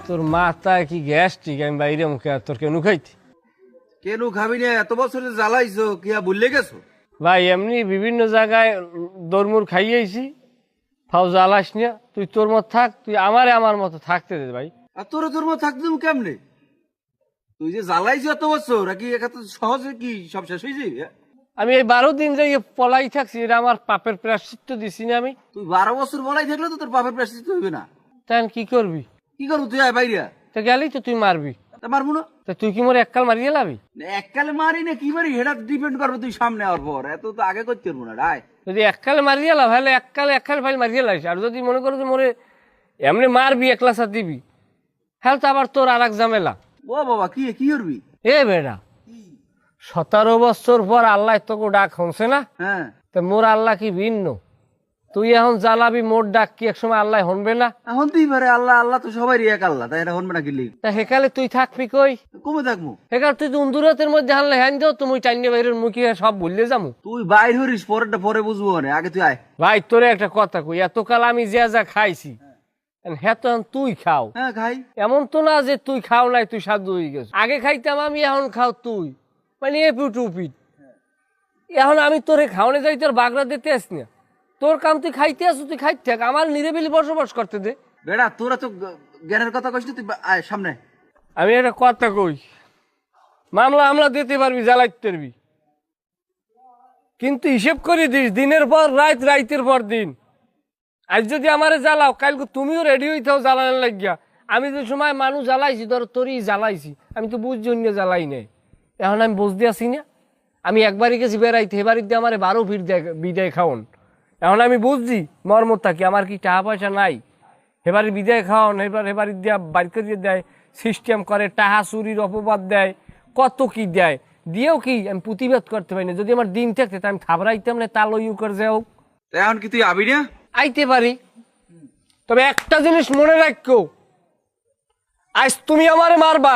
তোর মাথায় কি গ্যাস্ট্রিক? আমি বাইরে মুখে আর তোর কেন খাইতি? কেন খাবি না? এত বছরে জ্বালাইছো কি আর ভুলে গেছো? ভাই এমনি বিভিন্ন জায়গায় দরমুর খাইয়েছি, ফাও জ্বালাস না। তুই তোর মত থাক, তুই আমারে আমার মতো থাকতে দে ভাই। আর তোর মতো থাকতে তুমি কেমনে? তুই যে জ্বালাইছো এত বছর কি এত সহজে কি সব শেষ হয়ে যাবে? আমি এই 12 দিন যাই পলাই থাকছি, এটা আমার পাপের প্রায়শ্চিত্ত দিছি না আমি। তুই 12 বছর বলাই থাকলে তো তোর বাপের প্রায়শ্চিত্ত হইবে না। তাই আমি কি করবি? কি করবো তুই? আয় বাইরে। তো গেলেই তো তুই মারবি। তা মারবো না? তা তুই কি মোরে এককাল মারিয়ে লাবি? এককালে মারি না কি মারি সেটা ডিপেন্ড করবে তুই সামনে আর পর। এত তো আগে করতে পারবো না। রায় যদি এককালে মারিয়ে লাভ হলে এককালে ফাইল মারিয়ে লাইস। আর যদি মনে করো যে মোরে এমনি মারবি, একলা সাথ দিবি, হ্যাঁ তো আবার তোর আর এক ঝামেলা। ও বাবা কি কি করবি? এ বেড়া, 17 বছর পর আল্লাহ তোকে ডাক হনছে না? হ্যাঁ তা মোর আল্লাহ কি ভিন্ন? তুই এখন জ্বালাবি মোর ডাক, কি একসময় আল্লাহ হনবে না? এখন তুই পারে আল্লাহ আল্লাহ তো সবাই এক আল্লাহ, তাই এটা হনবে না কিলি? তা হেকালে তুই থাকবি কই? কমে থাকবো? হেকাল তুই তো উন্দুরাতের মধ্যে হানলে হ্যান দেও, তুমি টাইনে বাইরের মুখে সব ভুললে যামু। তুই বাইর হরিস, পরেরটা পরে বুঝবো না, আগে তুই আয়। ভাই তোরে একটা কথা কই, এতকাল আমি যা খাইছি, হ্যাঁ তো এখন তুই খাও। হ্যাঁ খাই। এমন তো না যে তুই খাও নাই, তুই সাধু হয়ে গেছ। আগে খাইতাম আমি, এখন খাও তুই, মানে এ পিট উপিট। এখন আমি তোরে খাওয়ানে যাই, তোর বাগড়া দিতে আস না। তোর কাম তুই খাইতে আসু, তুই খাইতে থাক, আমার নিরিবিলি বসবাস করতে দে। বেড়া তোরা তো জ্ঞানের কথা কইস না, তুই আয় সামনে। আমি একটা কথা কই, মামলা দিতে পারবি, জ্বালাইতে পারবি, কিন্তু হিসেব করে দিস দিনের পর রাত, রাইতের পর দিন। আজ যদি আমারে জ্বালাও, কালকে তুমিও রেডি হইতেও জ্বালানোর লাগিয়া। আমি যে সময় মানুষ জ্বালাইছি, ধর তোরই জ্বালাইছি, আমি তো বুঝছি অন্য জ্বালাই নাই। এখন আমি বুঝতে আসি না, আমি একবারই গেছি বেড়াইতে, এবারই দিয়ে আমার 12 ফিট বিদায় খাওন। এখন আমি বুঝছি মর্মতা কি, আমার কি টাকা পয়সা নাই? এবারে বিদায় খাওয়ান, এবারে দিয়া বাইর করিয়ে দেয়, সিস্টেম করে, টাহা চুরির অপবাদ দেয়, কত কি দেয়, দিয়েও কি আমি প্রতিবাদ করতে পারি না। যদি আমার দিন থাকতে তা আমি থাবড়াইতাম না, তাল ইউ করে যাও। এখন কি তুই আবি না? আইতে পারি, তবে একটা জিনিস মনে রাখো, আজ তুমি আমারে মারবা,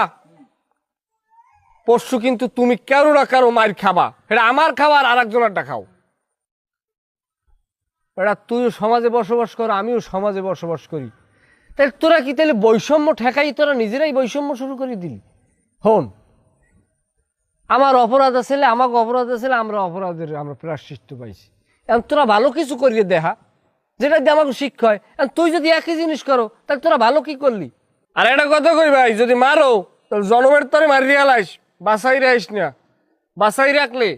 পরশু কিন্তু তুমি কারো না কারো মার খাবা। এটা আমার খাবার আর একজনেরটা খাও। এটা তুইও সমাজে বসবাস কর, আমিও সমাজে বসবাস করি। তাই তোরা কি তাহলে বৈষম্য ঠেকাই, তোরা নিজেরাই বৈষম্য শুরু করে দিলি? হন, আমার অপরাধ আছে, আমাকে অপরাধ আছে, আমরা প্রায়শ্চিত্ত পাইছি। এখন তোরা ভালো কিছু করিয়ে দেখা, যেটা দিয়ে আমাকে শিক্ষা হয়। তুই যদি একই জিনিস করো, তাহলে তোরা ভালো কি করলি? আর একটা কথা কই ভাই, যদি মারো তাহলে জনমের তরে মারিয়ে আলাইস, বাসাই রাইস না। বাসাই রাখলে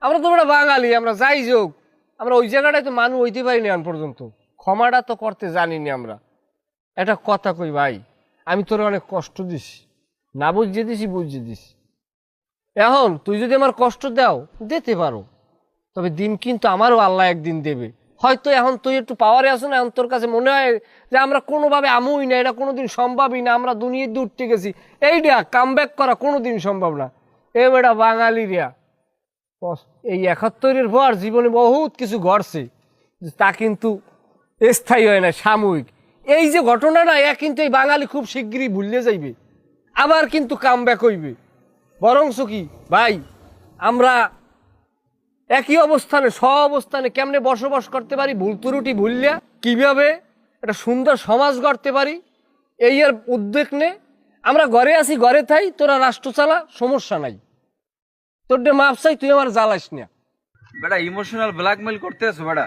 আমরা তো একটা বাঙালি, আমরা যাই যোগ, আমরা ওই জায়গাটায় তো মানুষ হইতে পারিনি এখন পর্যন্ত, ক্ষমাটা তো করতে জানিনি আমরা। একটা কথা কই ভাই, আমি তোর অনেক কষ্ট দিস, না বুঝিয়ে দিছি, বুঝিয়ে দিস। এখন তুই যদি আমার কষ্ট দাও, দিতে পারো, তবে দিন কিন্তু আমারও আল্লাহ একদিন দেবে। হয়তো এখন তুই একটু পাওয়ারে আসো না, এখন তোর কাছে মনে হয় যে আমরা কোনোভাবে আমুই না, এটা কোনোদিন সম্ভবই না, আমরা দুনিয়ায় দিয়ে উঠতে গেছি, এইটা কাম ব্যাক করা কোনোদিন সম্ভব না। এ বেটা বাঙালিরা এই 71-এর পর জীবনে বহুত কিছু ঘটছে, তা কিন্তু স্থায়ী হয় না, সাময়িক। এই যে ঘটনাটা, কিন্তু এই বাঙালি খুব শিগগিরই ভুললে যাইবে, আবার কিন্তু কাম ব্যাক হইবে। বরংস কি ভাই, আমরা একই অবস্থানে, অবস্থানে কেমনে বসবাস করতে পারি, ভুল ত্রুটি ভুললে কিভাবে একটা সুন্দর সমাজ গড়তে পারি, এই এর উদ্যোগ নে। আমরা ঘরে আছি, ঘরে থাই, তোরা রাষ্ট্র চালা, সমস্যা নাই। তোর মাপ চাই, তুই আমার জ্বালাস না। বেটা ইমোশনাল ব্ল্যাকমেল করতে আছো বেটা।